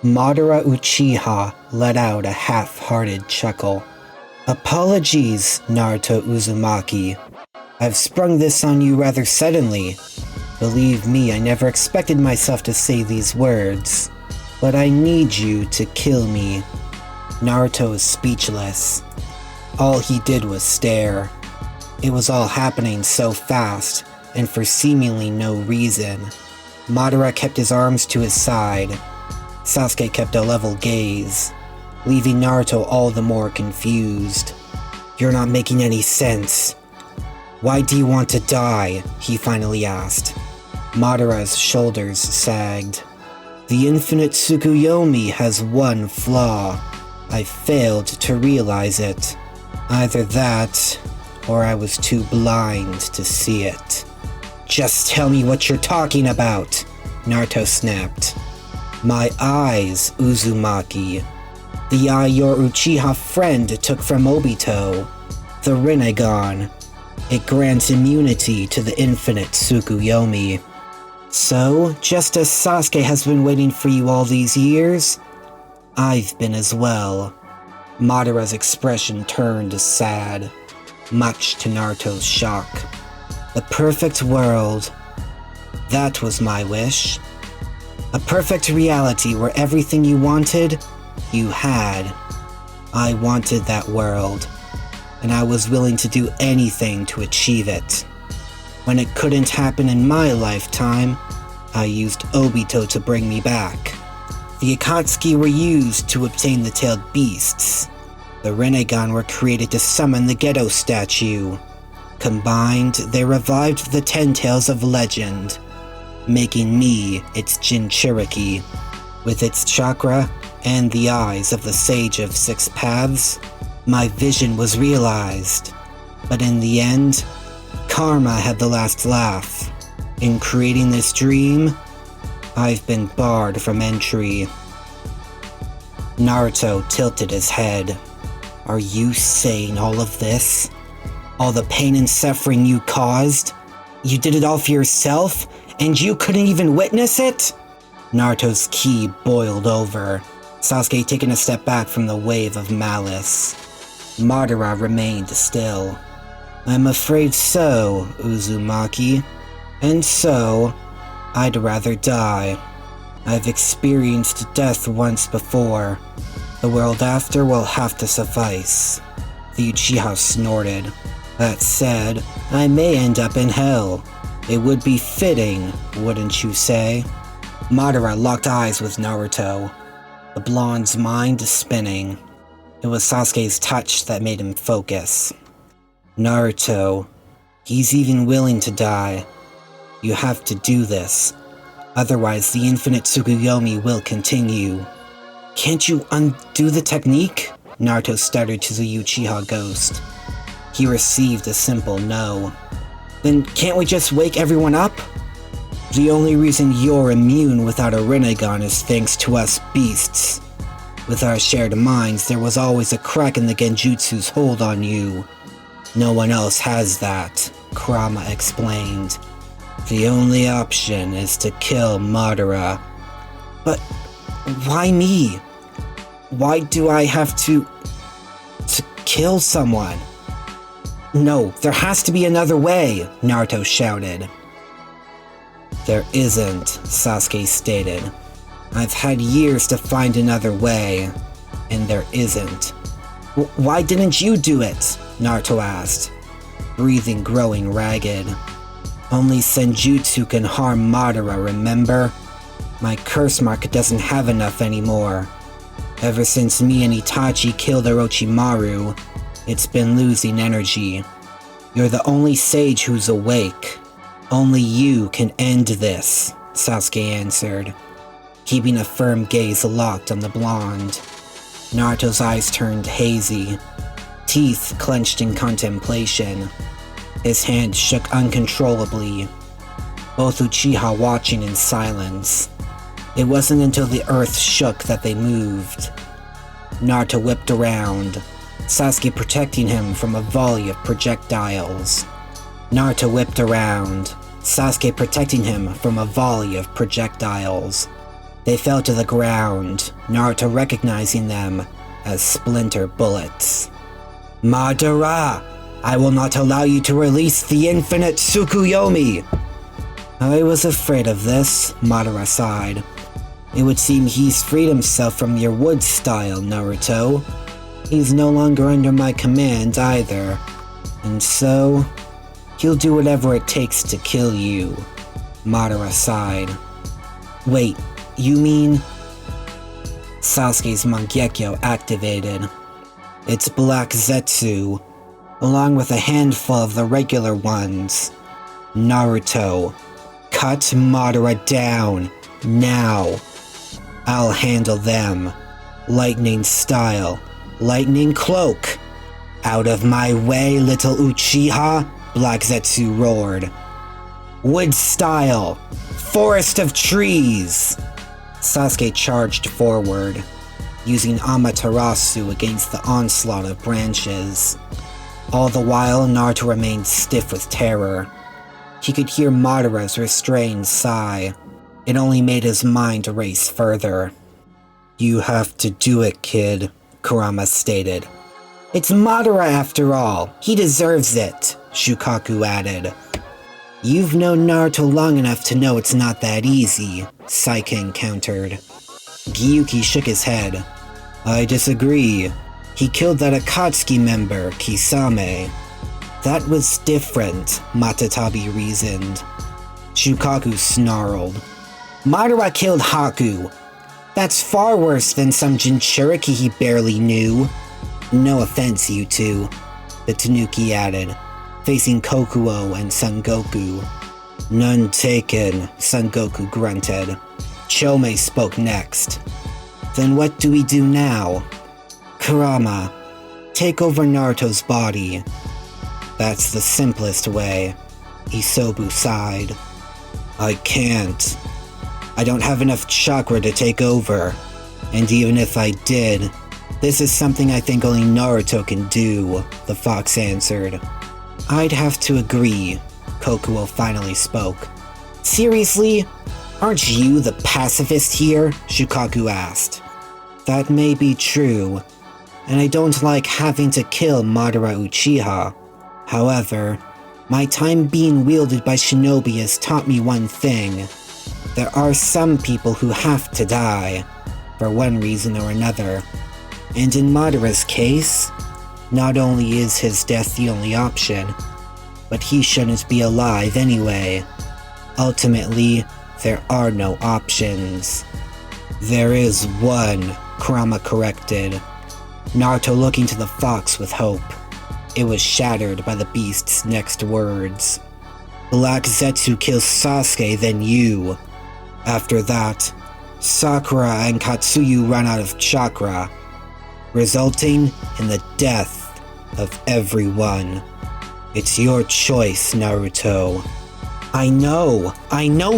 Madara Uchiha let out a half-hearted chuckle. Apologies, Naruto Uzumaki. I've sprung this on you rather suddenly. Believe me, I never expected myself to say these words. But I need you to kill me. Naruto is speechless. All he did was stare. It was all happening so fast, and for seemingly no reason. Madara kept his arms to his side. Sasuke kept a level gaze, leaving Naruto all the more confused. You're not making any sense. Why do you want to die? He finally asked. Madara's shoulders sagged. The infinite Tsukuyomi has one flaw. I failed to realize it. Either that, or I was too blind to see it. Just tell me what you're talking about, Naruto snapped. My eyes, Uzumaki. The eye your Uchiha friend took from Obito. The Rinnegan. It grants immunity to the infinite Tsukuyomi. So, just as Sasuke has been waiting for you all these years, I've been as well. Madara's expression turned sad, much to Naruto's shock. The perfect world. That was my wish. A perfect reality where everything you wanted, you had. I wanted that world, and I was willing to do anything to achieve it. When it couldn't happen in my lifetime, I used Obito to bring me back. The Akatsuki were used to obtain the tailed beasts. The Rinnegan were created to summon the Gedo statue. Combined, they revived the Ten Tails of Legend, making me its Jinchuriki. With its chakra and the eyes of the Sage of Six Paths, my vision was realized. But in the end, karma had the last laugh. In creating this dream, I've been barred from entry. Naruto tilted his head. Are you saying all of this? All the pain and suffering you caused? You did it all for yourself, and you couldn't even witness it? Naruto's ki boiled over, Sasuke taking a step back from the wave of malice. Madara remained still. I'm afraid so, Uzumaki. And so, I'd rather die. I've experienced death once before. The world after will have to suffice. The Uchiha snorted. That said, I may end up in hell. It would be fitting, wouldn't you say? Madara locked eyes with Naruto, the blonde's mind spinning. It was Sasuke's touch that made him focus. Naruto, he's even willing to die. You have to do this. Otherwise, the infinite Tsukuyomi will continue. Can't you undo the technique? Naruto stuttered to the Uchiha ghost. He received a simple no. Then can't we just wake everyone up? The only reason you're immune without a Rinnegan is thanks to us beasts. With our shared minds, there was always a crack in the Genjutsu's hold on you. No one else has that, Kurama explained. The only option is to kill Madara. But why me? Why do I have to kill someone? No, there has to be another way, Naruto shouted. There isn't, Sasuke stated. I've had years to find another way, and there isn't. Why didn't you do it? Naruto asked, breathing growing ragged. Only Senjutsu can harm Madara, remember? My curse mark doesn't have enough anymore. Ever since me and Itachi killed Orochimaru, it's been losing energy. You're the only sage who's awake. Only you can end this, Sasuke answered, keeping a firm gaze locked on the blonde. Naruto's eyes turned hazy, teeth clenched in contemplation. His hand shook uncontrollably, both Uchiha watching in silence. It wasn't until the earth shook that they moved. Naruto whipped around, Sasuke protecting him from a volley of projectiles. Naruto whipped around, Sasuke protecting him from a volley of projectiles. They fell to the ground, Naruto recognizing them as splinter bullets. Madara! I will not allow you to release the infinite Tsukuyomi! I was afraid of this, Madara sighed. It would seem he's freed himself from your wood style, Naruto. He's no longer under my command either. And so, he'll do whatever it takes to kill you. Madara sighed. Wait, you mean? Sasuke's Mangekyo activated. It's Black Zetsu, along with a handful of the regular ones. Naruto, cut Madara down, now. I'll handle them. Lightning style, lightning cloak. Out of my way, little Uchiha, Black Zetsu roared. Wood style, forest of trees. Sasuke charged forward, using Amaterasu against the onslaught of branches. All the while, Naruto remained stiff with terror. He could hear Madara's restrained sigh. It only made his mind race further. You have to do it, kid, Kurama stated. It's Madara after all. He deserves it, Shukaku added. You've known Naruto long enough to know it's not that easy, Saiken countered. Gyuki shook his head. I disagree. He killed that Akatsuki member, Kisame. That was different, Matatabi reasoned. Shukaku snarled. Madara killed Haku. That's far worse than some Jinchuriki he barely knew. No offense, you two, the Tanuki added, facing Kokuo and Son Goku. None taken, Son Goku grunted. Chome spoke next. Then what do we do now? Kurama, take over Naruto's body. That's the simplest way, Isobu sighed. I can't. I don't have enough chakra to take over, and even if I did, this is something I think only Naruto can do, the fox answered. I'd have to agree, Kokuo finally spoke. Seriously? Aren't you the pacifist here? Shukaku asked. That may be true, and I don't like having to kill Madara Uchiha. However, my time being wielded by shinobi has taught me one thing. There are some people who have to die, for one reason or another. And in Madara's case, not only is his death the only option, but he shouldn't be alive anyway. Ultimately, there are no options. There is one, Kurama corrected, Naruto looking to the fox with hope. It was shattered by the beast's next words. Black Zetsu kills Sasuke, then you. After that, Sakura and Katsuyu run out of chakra, resulting in the death of everyone. It's your choice, Naruto. I know,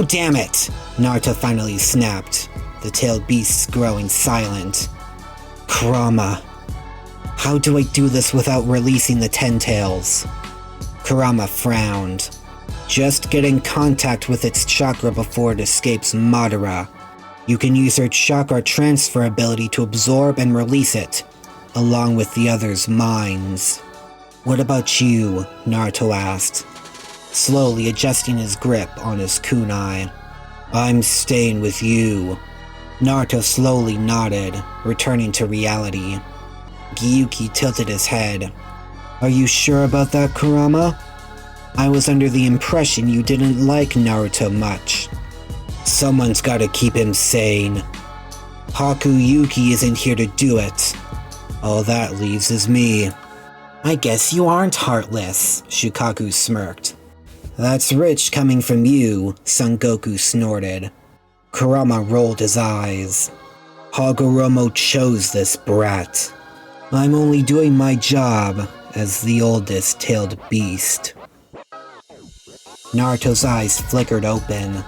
damn it! Naruto finally snapped, the tailed beasts growing silent. Kurama, how do I do this without releasing the Ten Tails? Kurama frowned. Just get in contact with its chakra before it escapes Madara. You can use her chakra transfer ability to absorb and release it, along with the others' minds. What about you? Naruto asked, slowly adjusting his grip on his kunai. I'm staying with you. Naruto slowly nodded, returning to reality. Gyuki tilted his head. Are you sure about that, Kurama? I was under the impression you didn't like Naruto much. Someone's gotta keep him sane. Haku Yuki isn't here to do it. All that leaves is me. I guess you aren't heartless, Shukaku smirked. That's rich coming from you, Son Goku snorted. Kurama rolled his eyes. Hagoromo chose this brat. I'm only doing my job as the oldest tailed beast. Naruto's eyes flickered open,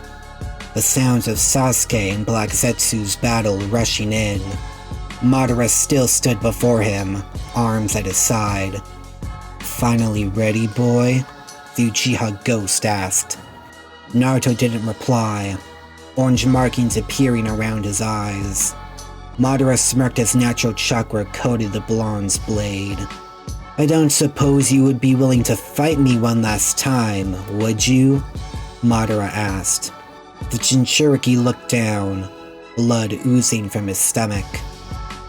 the sounds of Sasuke and Black Zetsu's battle rushing in. Madara still stood before him, arms at his side. Finally ready, boy? The Uchiha ghost asked. Naruto didn't reply. orange markings appearing around his eyes. Madara smirked as natural chakra coated the blonde's blade. "I don't suppose you would be willing to fight me one last time, would you?" Madara asked. The Jinchuriki looked down, blood oozing from his stomach.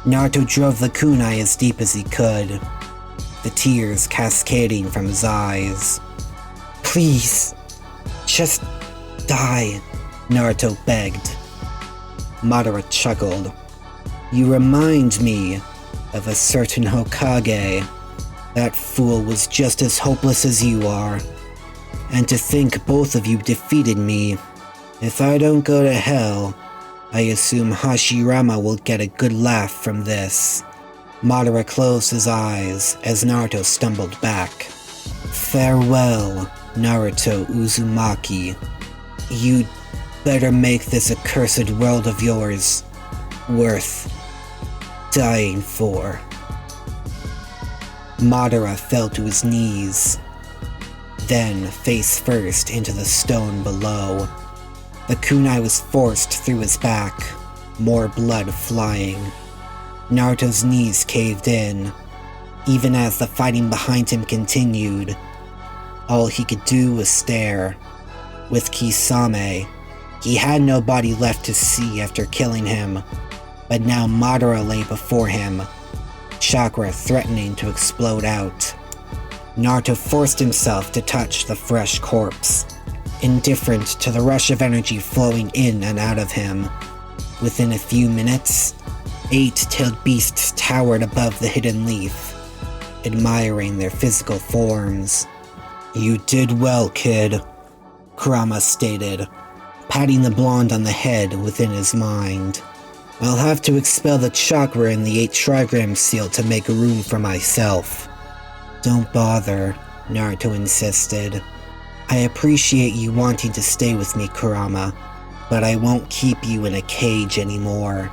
Naruto drove the kunai as deep as he could, the tears cascading from his eyes. "Please, just die," Naruto begged. Madara chuckled. "You remind me of a certain Hokage. That fool was just as hopeless as you are. And to think both of you defeated me. If I don't go to hell, I assume Hashirama will get a good laugh from this." Madara closed his eyes as Naruto stumbled back. "Farewell, Naruto Uzumaki. You'd better make this accursed world of yours worth dying for." Madara fell to his knees, then face first into the stone below. The kunai was forced through his back, more blood flying. Naruto's knees caved in, even as the fighting behind him continued. All he could do was stare. With Kisame, he had nobody left to see after killing him, but now Madara lay before him, chakra threatening to explode out. Naruto forced himself to touch the fresh corpse, indifferent to the rush of energy flowing in and out of him. Within a few minutes, 8-tailed beasts towered above the hidden leaf, admiring their physical forms. "You did well, kid," Kurama stated, patting the blonde on the head within his mind. "I'll have to expel the chakra in the 8 trigram seal to make room for myself." "Don't bother," Naruto insisted. "I appreciate you wanting to stay with me, Kurama, but I won't keep you in a cage anymore."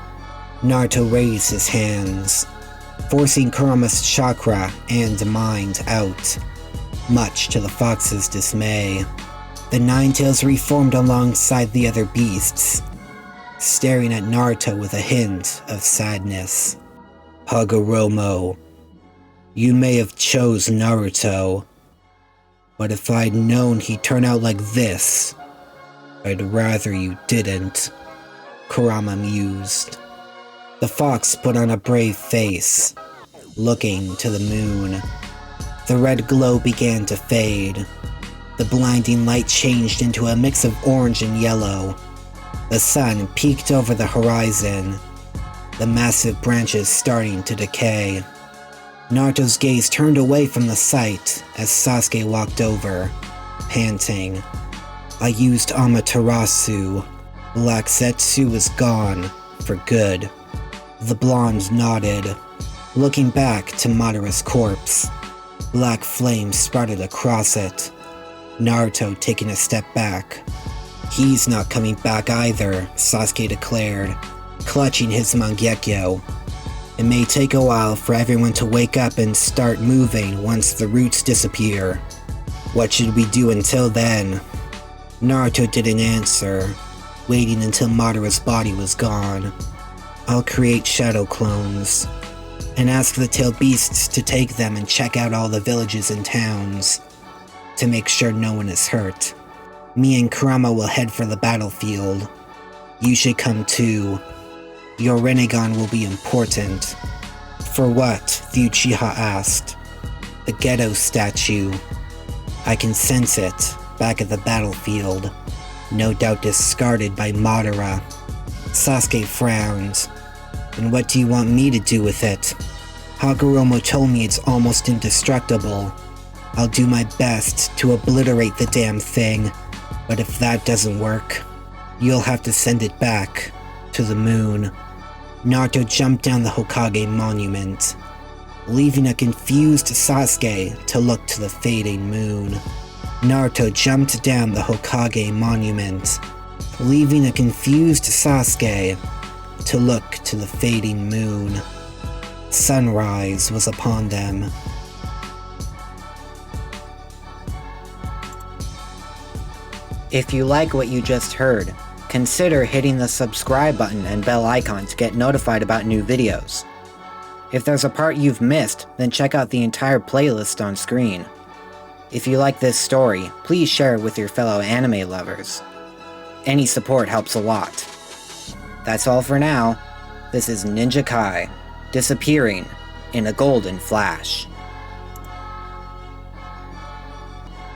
Naruto raised his hands, forcing Kurama's chakra and mind out, much to the fox's dismay. The 9 tails reformed alongside the other beasts, staring at Naruto with a hint of sadness. "Hagoromo, you may have chose Naruto, but if I'd known he'd turn out like this, I'd rather you didn't," Kurama mused. The fox put on a brave face, looking to the moon. The red glow began to fade. The blinding light changed into a mix of orange and yellow. The sun peeked over the horizon, the massive branches starting to decay. Naruto's gaze turned away from the sight as Sasuke walked over, panting. "I used Amaterasu. Black Zetsu is gone, for good." The blonde nodded, looking back to Madara's corpse. Black flames sprouted across it, Naruto taking a step back. "He's not coming back either," Sasuke declared, clutching his Mangekyo. "It may take a while for everyone to wake up and start moving once the roots disappear. What should we do until then?" Naruto didn't answer, waiting until Madara's body was gone. "I'll create shadow clones, and ask the tailed beasts to take them and check out all the villages and towns, to make sure no one is hurt. Me and Kurama will head for the battlefield. You should come too. Your Rinnegan will be important." "For what?" the Uchiha asked. "The Ghetto statue. I can sense it, back at the battlefield. No doubt discarded by Madara." Sasuke frowned. "And what do you want me to do with it?" "Hagoromo told me it's almost indestructible. I'll do my best to obliterate the damn thing, but if that doesn't work, you'll have to send it back to the moon." Naruto jumped down the Hokage monument, leaving a confused Sasuke to look to the fading moon. Naruto jumped down the Hokage monument, leaving a confused Sasuke to look to the fading moon. Sunrise was upon them. If you like what you just heard, consider hitting the subscribe button and bell icon to get notified about new videos. If there's a part you've missed, then check out the entire playlist on screen. If you like this story, please share it with your fellow anime lovers. Any support helps a lot. That's all for now. This is Ninja Kai, disappearing in a golden flash.